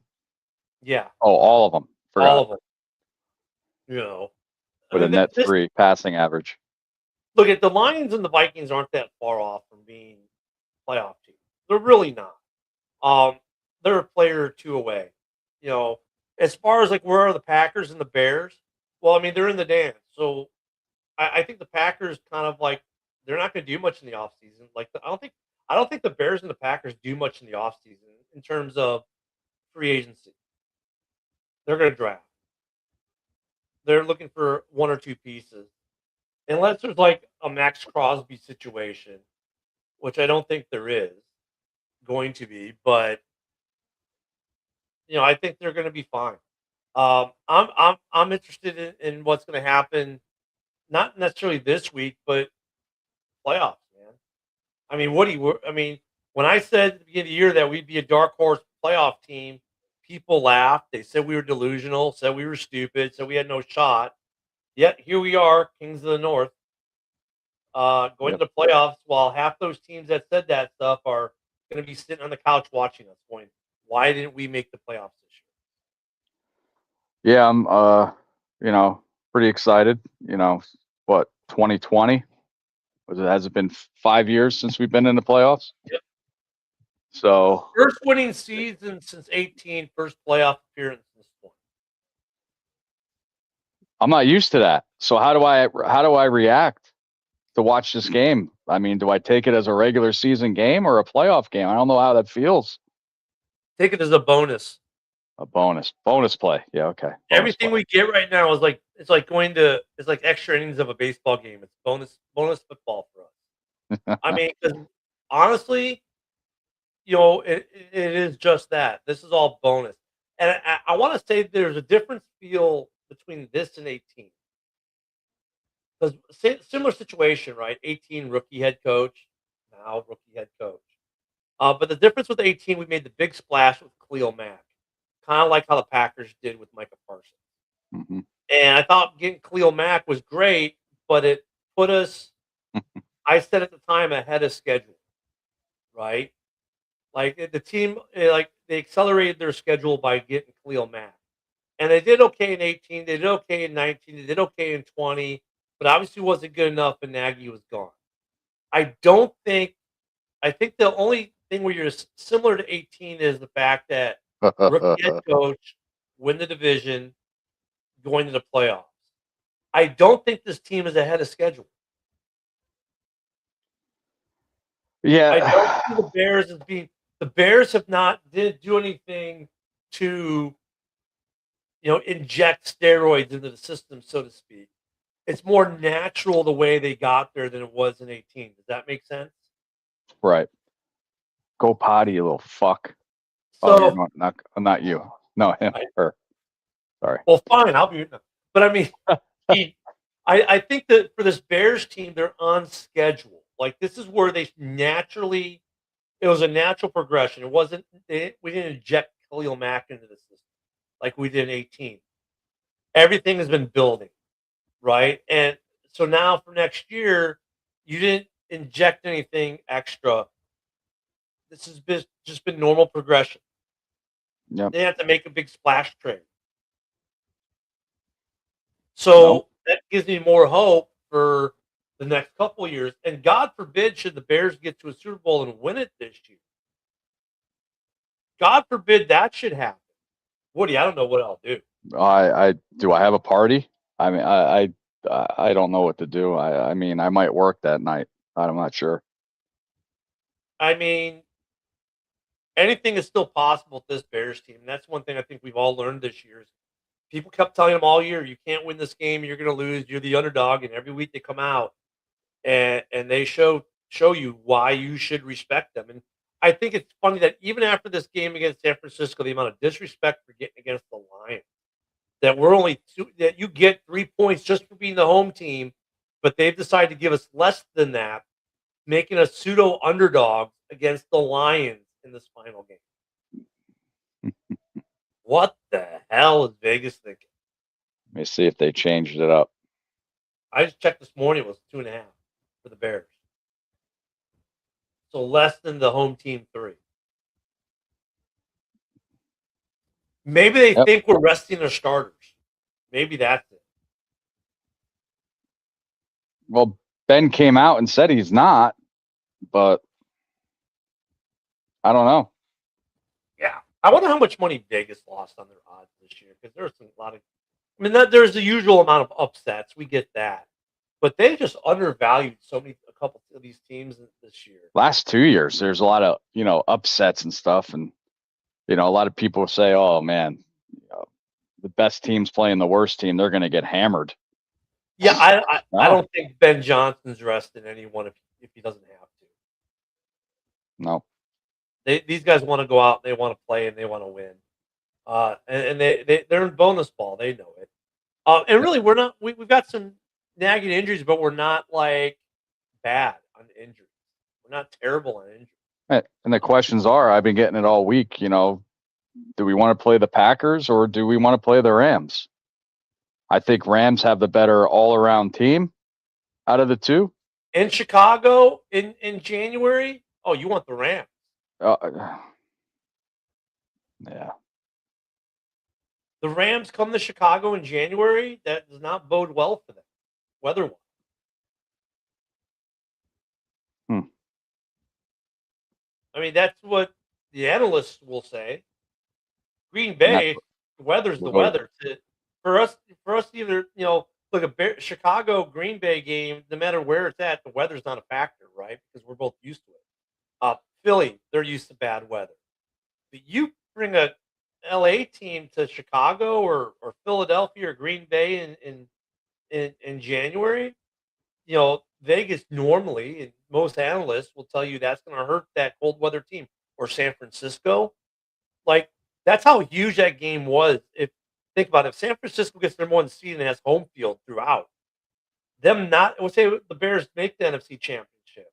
Yeah, Oh, all of them. Forgot. all of them. I With a mean, net 3 passing average. look at the Lions and the Vikings aren't that far off from being playoff teams. They're really not. They're a player or two away. As far as like where are the Packers and the Bears? Well, I mean, they're in the dance. So I think the Packers kind of like they're not going to do much in the offseason. Like I don't think the Bears and the Packers do much in the offseason in terms of free agency. They're going to draft. They're looking for one or two pieces. Unless there's like a Max Crosby situation, which I don't think there is going to be, but I think they're going to be fine. I'm interested in what's going to happen, not necessarily this week, but playoffs, man. I mean, when I said at the beginning of the year that we'd be a dark horse playoff team, people laughed. They said we were delusional, said we were stupid, said we had no shot. Yet here we are, Kings of the North, going to the playoffs. While half those teams that said that stuff are going to be sitting on the couch watching us, going, "Why didn't we make the playoffs this year?" Yeah, I'm pretty excited. 2020? Has it been 5 years since we've been in the playoffs? Yep. So First winning season since 18, first playoff appearance since 20. I'm not used to that. So how do I react to watch this game? I mean, do I take it as a regular season game or a playoff game? I don't know how that feels. Take it as a bonus. A bonus play. Yeah, okay. Bonus Everything play. we get right now is like it's like extra innings of a baseball game. It's bonus football for us. I mean, 'cause honestly, it is just that. This is all bonus, and I want to say there's a difference feel between this and 18. Because similar situation, right? 18 rookie head coach, now rookie head coach. But the difference with 18, we made the big splash with Khalil Mack, kind of like how the Packers did with Micah Parsons. Mhm. And I thought getting Khalil Mack was great, but it put us, I said at the time, ahead of schedule, right? Like the team, like they accelerated their schedule by getting Khalil Mack. And they did okay in 18, they did okay in 19, they did okay in 20, but obviously wasn't good enough and Nagy was gone. I think the only thing where you're similar to 18 is the fact that rookie head coach, win the division, going to the playoffs. I don't think this team is ahead of schedule. Yeah. I don't see the Bears as being the Bears have not did do anything to inject steroids into the system, so to speak. It's more natural the way they got there than it was in 18. Does that make sense? Right. Go potty, you little fuck. So, not you. No, him. Her. Sorry. well, fine, I'll be. But I mean, I think that for this Bears team, they're on schedule. Like this is where they naturally. It was a natural progression. It wasn't. We didn't inject Khalil Mack into the system like we did in 18. Everything has been building, right? And so now for next year, you didn't inject anything extra. This has just been normal progression. Yep. They have to make a big splash trade. So that gives me more hope for the next couple of years. And God forbid should the Bears get to a Super Bowl and win it this year. God forbid that should happen. Woody, I don't know what I'll do. I have a party? I mean, I don't know what to do. I mean, I might work that night. I'm not sure. I mean, anything is still possible with this Bears team. That's one thing I think we've all learned this year. People kept telling them all year, you can't win this game, you're going to lose, you're the underdog, and every week they come out and they show you why you should respect them. And I think it's funny that even after this game against San Francisco, the amount of disrespect for getting against the Lions, that you get 3 points just for being the home team, but they've decided to give us less than that. making a pseudo underdog against the Lions in this final game. What the hell is Vegas thinking? Let me see if they changed it up. I just checked this morning; it was 2.5 for the Bears, so less than the home team 3. Maybe they Yep. think we're resting their starters. Maybe that's it. Well, Ben came out and said he's not, but I don't know. Yeah, I wonder how much money Vegas lost on their odds this year because there's a lot of. I mean, there's the usual amount of upsets. We get that, but they just undervalued a couple of these teams this year. Last 2 years, there's a lot of upsets and stuff, and a lot of people say, "Oh man, the best team's playing the worst team; they're going to get hammered." Yeah, I No. don't think Ben Johnson's resting anyone if he doesn't have to. No, These guys want to go out, they want to play, and they want to win. And they're in bonus ball. They know it. And really, we're not. We've got some nagging injuries, but we're not like bad on injuries. We're not terrible on injuries. and the questions are, I've been getting it all week. Do we want to play the Packers or do we want to play the Rams? I think Rams have the better all-around team out of the two. In Chicago in January, oh, you want the Rams? Yeah. The Rams come to Chicago in January. That does not bode well for them, weather-wise. I mean, that's what the analysts will say. Green Bay, the weather's the weather. For us to either look a Chicago Green Bay game, no matter where it's at, the weather's not a factor, right? Because we're both used to it. Philly, they're used to bad weather. But you bring a LA team to Chicago or Philadelphia or Green Bay in January, Vegas normally, and most analysts will tell you that's going to hurt that cold weather team, or San Francisco. Like, that's how huge that game was. Think about it, if San Francisco gets their one seed and has home field throughout, we'll say the Bears make the NFC Championship.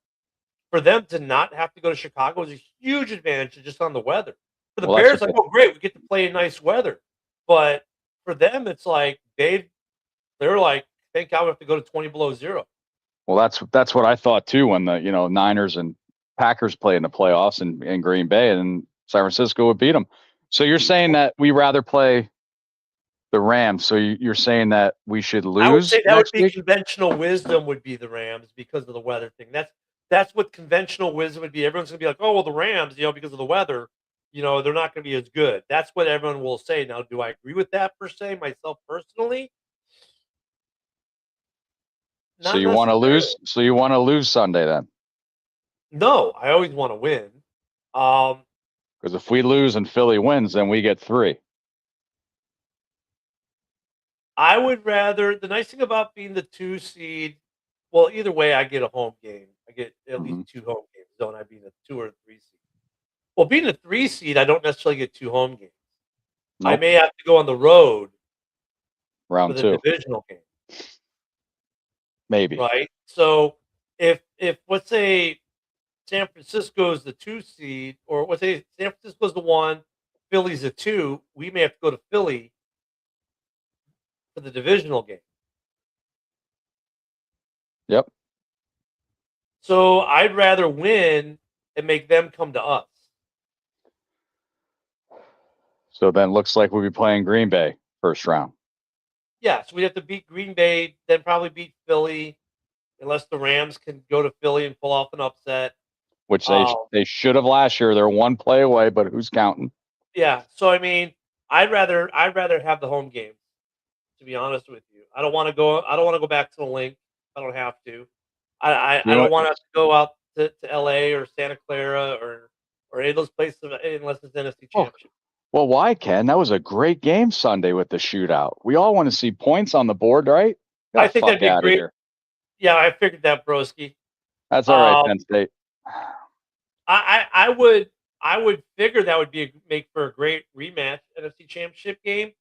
For them to not have to go to Chicago is a huge advantage just on the weather. For the Bears, like, oh great, we get to play in nice weather. But for them, it's like they're like, thank God we have to go to 20 below zero. Well, that's what I thought too when the Niners and Packers play in the playoffs in Green Bay, and San Francisco would beat them. So you're saying that we rather play the Rams? So you're saying that we should lose? I would say that would be week? Conventional wisdom would be the Rams because of the weather thing. That's what conventional wisdom would be. Everyone's gonna be like, oh well, the Rams, because of the weather, they're not gonna be as good. That's what everyone will say. Now, do I agree with that per se, myself personally? So you want to lose? So you want to lose Sunday then? No, I always want to win. Because if we lose and Philly wins, then we get 3. I would rather. The nice thing about being the 2 seed, well, either way, I get a home game. I get at least 2 home games, don't I? Being a 2 or 3 seed. Well, being a 3 seed, I don't necessarily get 2 home games. Nope. I may have to go on the road round for 2 the divisional game. Maybe. Right. So if let's say San Francisco's the 2 seed, or let's say San Francisco's the 1, Philly's the 2, we may have to go to Philly for the divisional game. Yep. So I'd rather win and make them come to us. So then looks like we'll be playing Green Bay first round. Yeah, so we'd have to beat Green Bay, then probably beat Philly, unless the Rams can go to Philly and pull off an upset. Which they should have last year. They're 1 play away, but who's counting? Yeah, so I mean, I'd rather have the home game, to be honest with you. I don't want to go back to the link. I don't have to. I don't want to go out to LA or Santa Clara or any of those places unless it's NFC Championship. Well, why, Ken? That was a great game Sunday with the shootout. We all want to see points on the board, right? I think that'd be great. Here. Yeah, I figured that, broski. That's all right, Penn State. I would figure that would make for a great rematch NFC Championship game.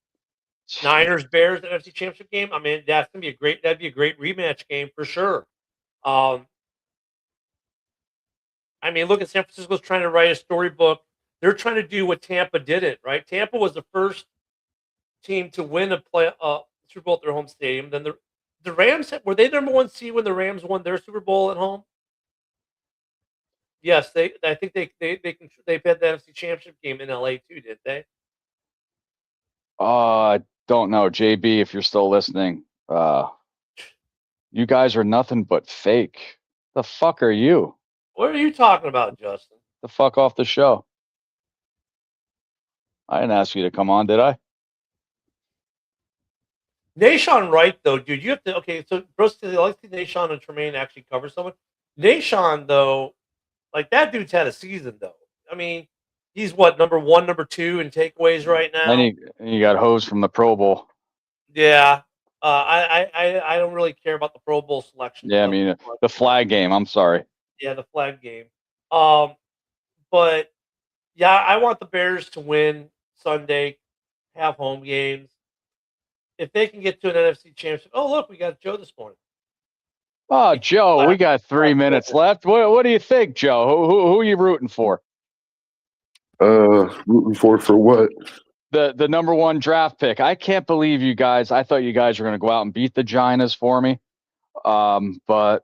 Niners Bears NFC Championship game. I mean, that'd be a great rematch game for sure. I mean, look at San Francisco's trying to write a storybook. They're trying to do what Tampa did it, right? Tampa was the first team to win a Super Bowl at their home stadium. Then the Rams were they number one seed when the Rams won their Super Bowl at home? Yes, I think they've had the NFC Championship game in LA too, did they? I don't know, JB, if you're still listening. You guys are nothing but fake. The fuck are you? What are you talking about, Justin? The fuck off the show. I didn't ask you to come on, did I? Nashawn Wright, though, dude, you have to. Okay, so Bruce, I like to see Nashawn and Tremaine actually cover someone. Nashawn, though, like that dude's had a season, though. I mean, he's what, number one, number two in takeaways right now. And you got hosed from the Pro Bowl. Yeah, I don't really care about the Pro Bowl selection. Yeah, I mean the flag game. I'm sorry. Yeah, the flag game. But yeah, I want the Bears to win Sunday, have home games. If they can get to an NFC Championship, oh look, we got Joe this morning. Oh, Joe, we got 3 minutes left. What do you think, Joe? Who are you rooting for? Rooting for what? The number one draft pick. I can't believe you guys. I thought you guys were going to go out and beat the Giants for me. But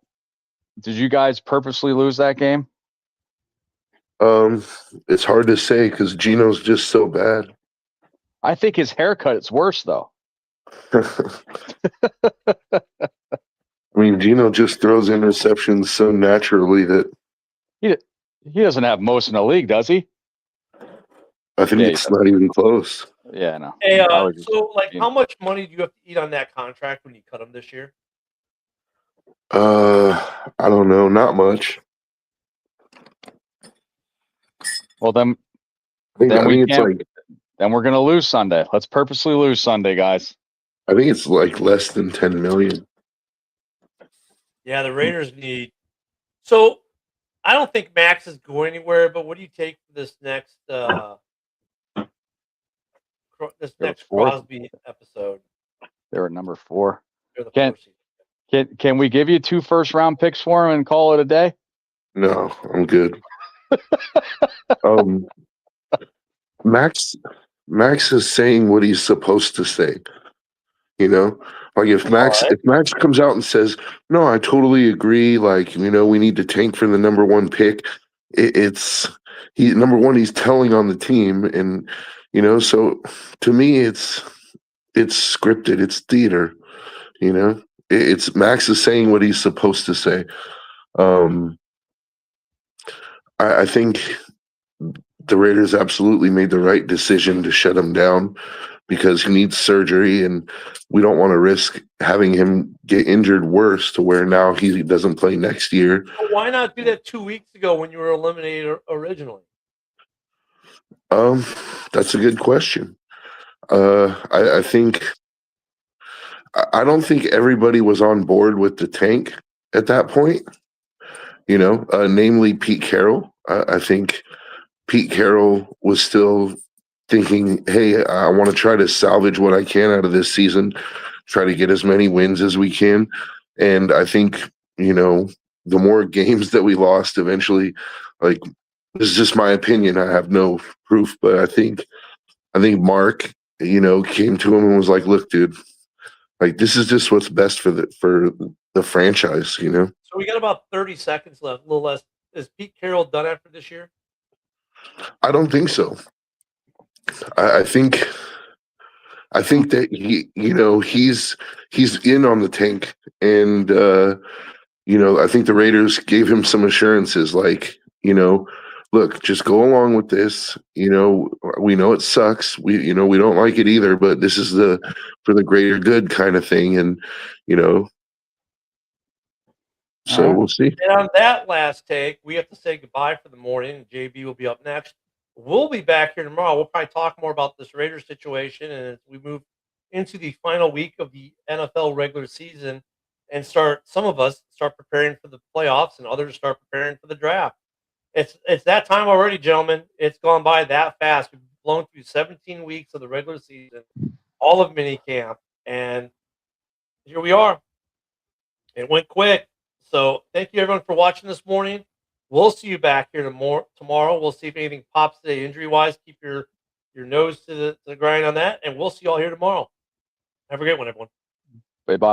did you guys purposely lose that game? It's hard to say because Gino's just so bad. I think his haircut is worse, though. I mean, Gino just throws interceptions so naturally that He doesn't have most in the league, does he? I think Yeah, it's not even close. Yeah, no. Hey, I was just- so like, how much money do you have to eat on that contract when you cut him this year? I don't know, not much. Well, then I think it's can't- like then we're going to lose Sunday. Let's purposely lose Sunday, guys. I think it's like less than 10 million. Yeah, the Raiders need. So, I don't think Max is going anywhere. But what do you take for this next fourth? Crosby episode? They're at number 4. They're the Can't- fourth seed. Can we give you 2 first-round picks for him and call it a day? No, I'm good. Max is saying what he's supposed to say. You know, like if Max comes out and says, "No, I totally agree. Like, you know, we need to tank for the number one pick." Number one, he's telling on the team, and you know, so to me, it's scripted. It's theater. You know, it's Max is saying what he's supposed to say. I think the Raiders absolutely made the right decision to shut him down because he needs surgery, and we don't want to risk having him get injured worse to where now he doesn't play next year. So why not do that 2 weeks ago when you were eliminated originally? That's a good question. I think I don't think everybody was on board with the tank at that point. You know, namely Pete Carroll. I think Pete Carroll was still thinking, hey, I want to try to salvage what I can out of this season, try to get as many wins as we can. And I think, you know, the more games that we lost eventually, like, this is just my opinion. I have no proof, but I think Mark, you know, came to him and was like, look, dude, like, this is just what's best for the franchise, you know? So we got about 30 seconds left, a little less. Is Pete Carroll done after this year? I don't think so. I think that he's in on the tank, and you know, I think the Raiders gave him some assurances, like, you know, look, just go along with this. You know, we know it sucks. We don't like it either, but this is for the greater good kind of thing, and you know. So we'll see. And on that last take, we have to say goodbye for the morning, and JB will be up next. We'll be back here tomorrow. We'll probably talk more about this Raiders situation, and as we move into the final week of the NFL regular season, and some of us start preparing for the playoffs, and others start preparing for the draft. It's that time already, gentlemen. It's gone by that fast. We've blown through 17 weeks of the regular season, all of minicamp, and here we are. It went quick. So thank you, everyone, for watching this morning. We'll see you back here tomorrow. We'll see if anything pops today injury wise. Keep your nose to the grind on that, and we'll see you all here tomorrow. Have a great one, everyone. Bye bye.